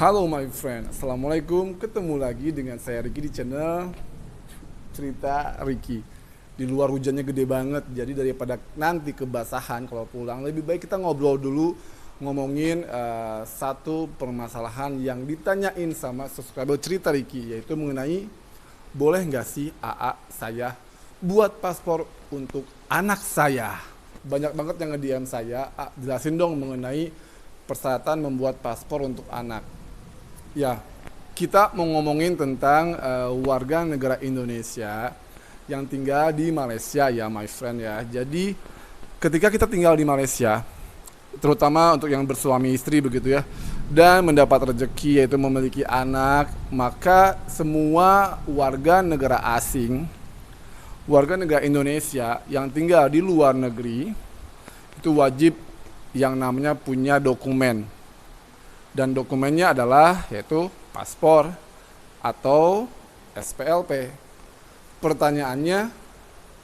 Halo my friend, Assalamualaikum. Ketemu lagi dengan saya Ricky di channel Cerita Ricky. Di luar hujannya gede banget, jadi daripada nanti kebasahan kalau pulang, lebih baik kita ngobrol dulu, ngomongin satu permasalahan yang ditanyain sama subscriber Cerita Ricky, yaitu mengenai boleh nggak sih AA saya buat paspor untuk anak saya. Banyak banget yang nge-DM saya, jelasin dong mengenai persyaratan membuat paspor untuk anak. Ya, kita mau ngomongin tentang warga negara Indonesia yang tinggal di Malaysia ya, my friend ya. Jadi, ketika kita tinggal di Malaysia, terutama untuk yang bersuami istri begitu ya, dan mendapat rezeki yaitu memiliki anak, maka semua warga negara asing, warga negara Indonesia yang tinggal di luar negeri, itu wajib yang namanya punya dokumen. Dan dokumennya adalah yaitu paspor atau SPLP. Pertanyaannya,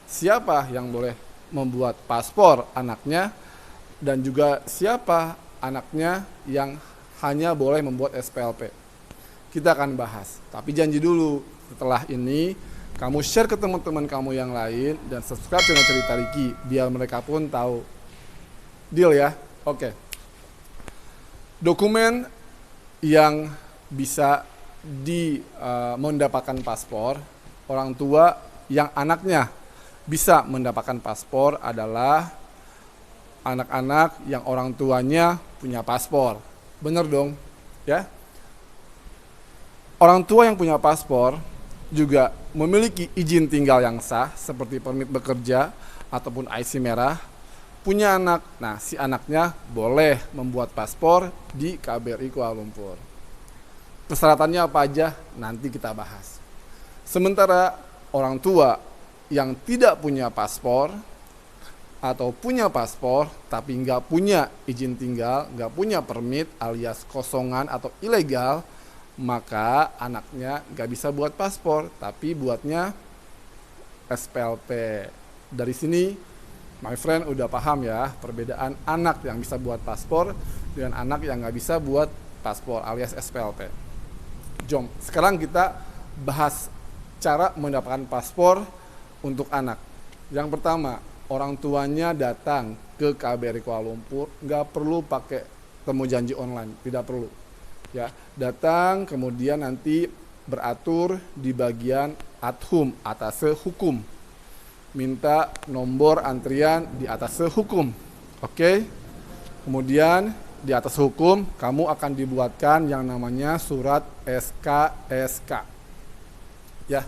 siapa yang boleh membuat paspor anaknya dan juga siapa anaknya yang hanya boleh membuat SPLP? Kita akan bahas. Tapi janji dulu, setelah ini kamu share ke teman-teman kamu yang lain dan subscribe channel Cerita Ricky biar mereka pun tahu. Deal ya? Oke. Dokumen yang bisa mendapatkan paspor orang tua yang anaknya bisa mendapatkan paspor adalah anak-anak yang orang tuanya punya paspor. Bener dong, ya? Orang tua yang punya paspor juga memiliki izin tinggal yang sah seperti permit bekerja ataupun IC merah. Punya anak, nah si anaknya boleh membuat paspor di KBRI Kuala Lumpur. Persyaratannya apa aja nanti kita bahas. Sementara orang tua yang tidak punya paspor atau punya paspor tapi nggak punya izin tinggal, nggak punya permit alias kosongan atau ilegal, maka anaknya nggak bisa buat paspor tapi buatnya SPLP. Dari sini my friend udah paham ya perbedaan anak yang bisa buat paspor dengan anak yang nggak bisa buat paspor alias SPLP. Jom, sekarang kita bahas cara mendapatkan paspor untuk anak. Yang pertama, orang tuanya datang ke KBRI Kuala Lumpur, nggak perlu pakai temu janji online, tidak perlu. Ya, datang kemudian nanti beratur di bagian adhum, atase hukum. Minta nomor antrian di atas hukum. Oke. Kemudian di atas hukum kamu akan dibuatkan yang namanya surat SKSK. Ya.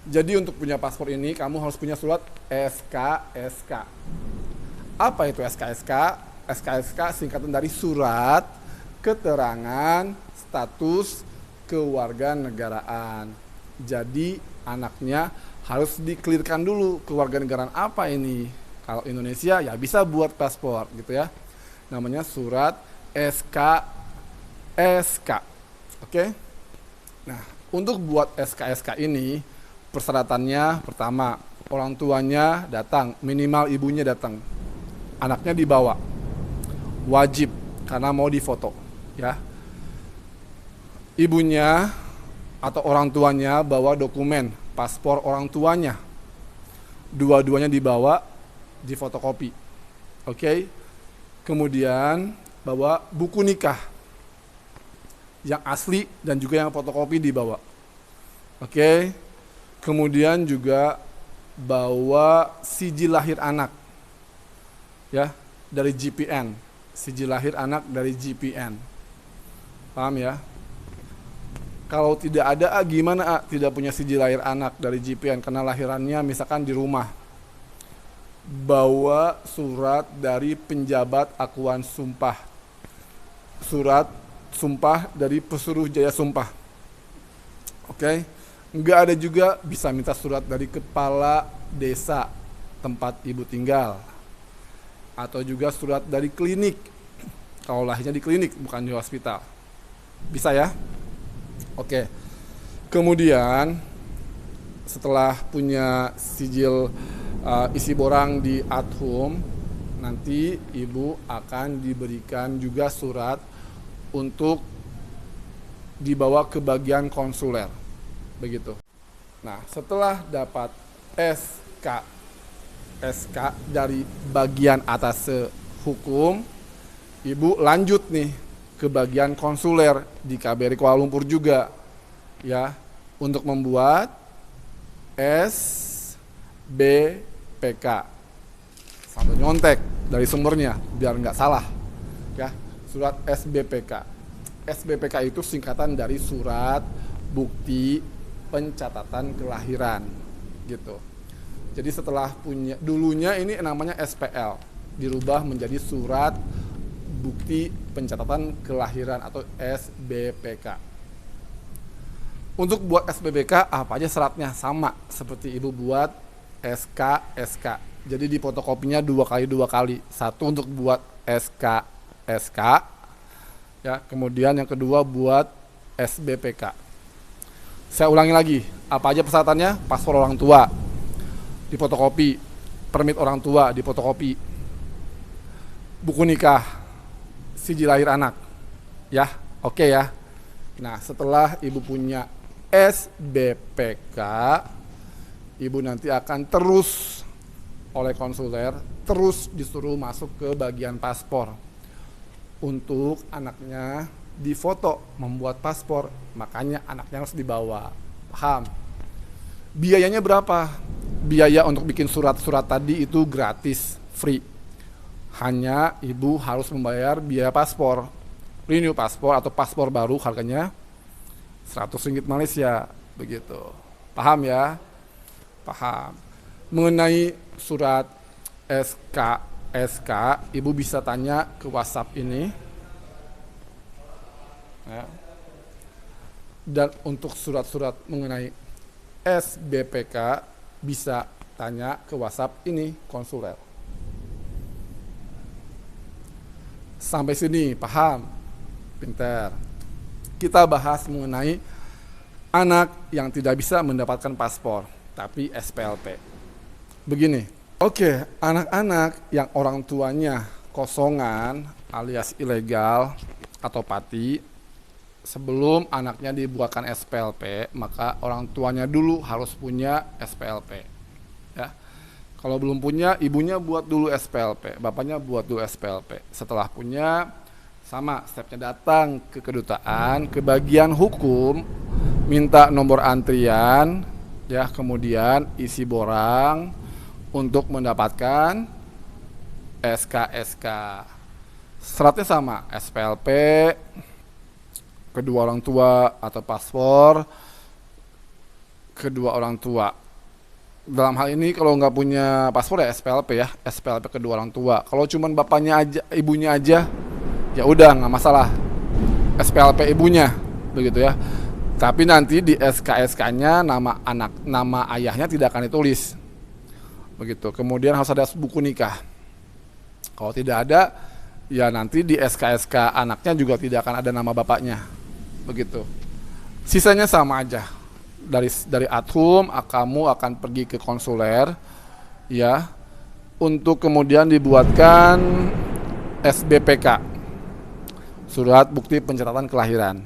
Jadi untuk punya paspor ini kamu harus punya surat SKSK. Apa itu SKSK? SKSK singkatan dari surat keterangan status kewarganegaraan. Jadi anaknya harus dikelirkan dulu kewarganegaraan apa ini. Kalau Indonesia ya bisa buat paspor gitu ya. Namanya surat SKSK. Oke. Nah, untuk buat SKSK ini persyaratannya pertama, orang tuanya datang, minimal ibunya datang. Anaknya dibawa. Wajib karena mau difoto, ya. Ibunya atau orang tuanya bawa dokumen paspor orang tuanya, dua-duanya dibawa, difotokopi, oke. Kemudian bawa buku nikah yang asli dan juga yang fotokopi dibawa, oke. Kemudian juga bawa sijil lahir anak, ya, dari GPN, sijil lahir anak dari GPN, paham ya? Kalau tidak ada, gimana tidak punya sijil lahir anak dari GPN karena lahirannya misalkan di rumah? Bawa surat dari penjabat akuan sumpah. Surat sumpah dari Pesuruh Jaya Sumpah. Oke. Enggak ada juga bisa minta surat dari kepala desa tempat ibu tinggal. Atau juga surat dari klinik. Kalau lahirnya di klinik bukan di hospital. Bisa ya? Oke, kemudian setelah punya sijil isi borang di adhum, nanti ibu akan diberikan juga surat untuk dibawa ke bagian konsuler. Begitu. Nah, setelah dapat SK dari bagian atas hukum, ibu lanjut nih ke bagian konsuler di KBRI Kuala Lumpur juga, ya, untuk membuat SBPK. Sambil nyontek dari sumbernya biar nggak salah, ya, surat SBPK. SBPK itu singkatan dari surat bukti pencatatan kelahiran, gitu. Jadi setelah punya, dulunya ini namanya SPL, dirubah menjadi surat bukti pencatatan kelahiran atau SBPK. Untuk buat SBPK apa aja syaratnya? Sama seperti ibu buat SK. Jadi di fotokopinya 2 kali. Satu untuk buat SK, ya. Kemudian yang kedua buat SBPK. Saya ulangi lagi, apa aja persyaratannya? Paspor orang tua di fotokopi, permit orang tua di fotokopi, buku nikah, siji lahir anak, ya, oke ya. Nah, setelah ibu punya SBPK, ibu nanti akan terus oleh konsuler, terus disuruh masuk ke bagian paspor untuk anaknya difoto membuat paspor. Makanya anaknya harus dibawa, paham? Biayanya berapa? Biaya untuk bikin surat-surat tadi itu gratis, free. Hanya ibu harus membayar biaya paspor, renew paspor atau paspor baru, harganya Rp100 Malaysia, begitu. Paham ya? Paham. Mengenai surat SK, ibu bisa tanya ke WhatsApp ini, ya. Dan untuk surat-surat mengenai SBPK bisa tanya ke WhatsApp ini, konsuler. Sampai sini paham? Pinter. Kita bahas mengenai anak yang tidak bisa mendapatkan paspor tapi SPLP. Begini, oke, anak-anak yang orang tuanya kosongan alias ilegal atau pati, sebelum anaknya dibuatkan SPLP, maka orang tuanya dulu harus punya SPLP, ya. Kalau belum punya, ibunya buat dulu SPLP, bapaknya buat dulu SPLP. Setelah punya, sama stepnya, datang ke kedutaan, ke bagian hukum, minta nomor antrian, ya, kemudian isi borang untuk mendapatkan SK. Syaratnya sama, SPLP, kedua orang tua atau paspor kedua orang tua. Dalam hal ini kalau nggak punya paspor ya SPLP, ya, SPLP kedua orang tua. Kalau cuman bapaknya aja, ibunya aja, ya udah nggak masalah, SPLP ibunya, begitu ya. Tapi nanti di SK-nya nama anak, nama ayahnya tidak akan ditulis, begitu. Kemudian harus ada buku nikah. Kalau tidak ada, ya nanti di SK anaknya juga tidak akan ada nama bapaknya, begitu. Sisanya sama aja. Dari adhum, kamu akan pergi ke konsuler, ya, untuk kemudian dibuatkan SBPK, surat bukti pencatatan kelahiran.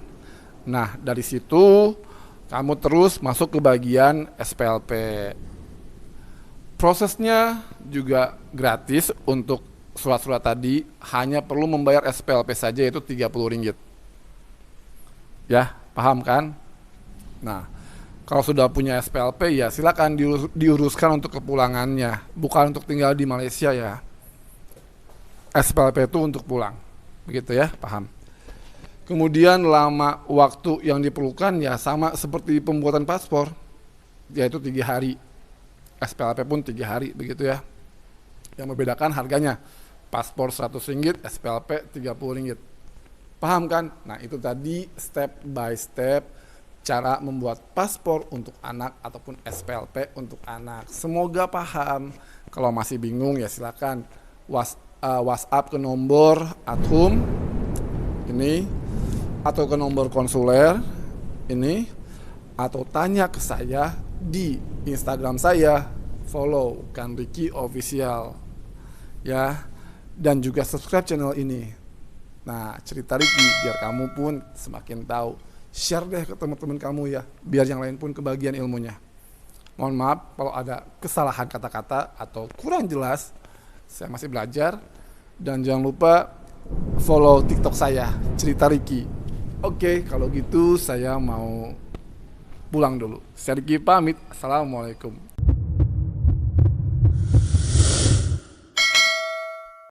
Nah, dari situ kamu terus masuk ke bagian SPLP. Prosesnya juga gratis untuk surat-surat tadi, hanya perlu membayar SPLP saja, yaitu Rp30. Ya, paham kan? Nah, kalau sudah punya SPLP, ya silakan diuruskan untuk kepulangannya, bukan untuk tinggal di Malaysia, ya. SPLP itu untuk pulang, begitu ya, paham? Kemudian lama waktu yang diperlukan ya sama seperti pembuatan paspor, yaitu 3 hari. SPLP pun 3 hari, begitu ya. Yang membedakan harganya, paspor Rp100, SPLP Rp30. Paham kan? Nah, itu tadi step by step cara membuat paspor untuk anak ataupun SPLP untuk anak. Semoga paham. Kalau masih bingung ya silakan WhatsApp ke nomor adhum ini, atau ke nomor konsuler ini, atau tanya ke saya di Instagram saya, follow Kang Ricky Official, ya, dan juga subscribe channel ini. Nah, cerita Ricky biar kamu pun semakin tahu share deh ke teman-teman kamu ya, biar yang lain pun kebagian ilmunya. Mohon maaf kalau ada kesalahan kata-kata atau kurang jelas, saya masih belajar. Dan jangan lupa follow TikTok saya, Cerita Riki. Oke, kalau gitu saya mau pulang dulu. Saya Riki pamit. Assalamualaikum.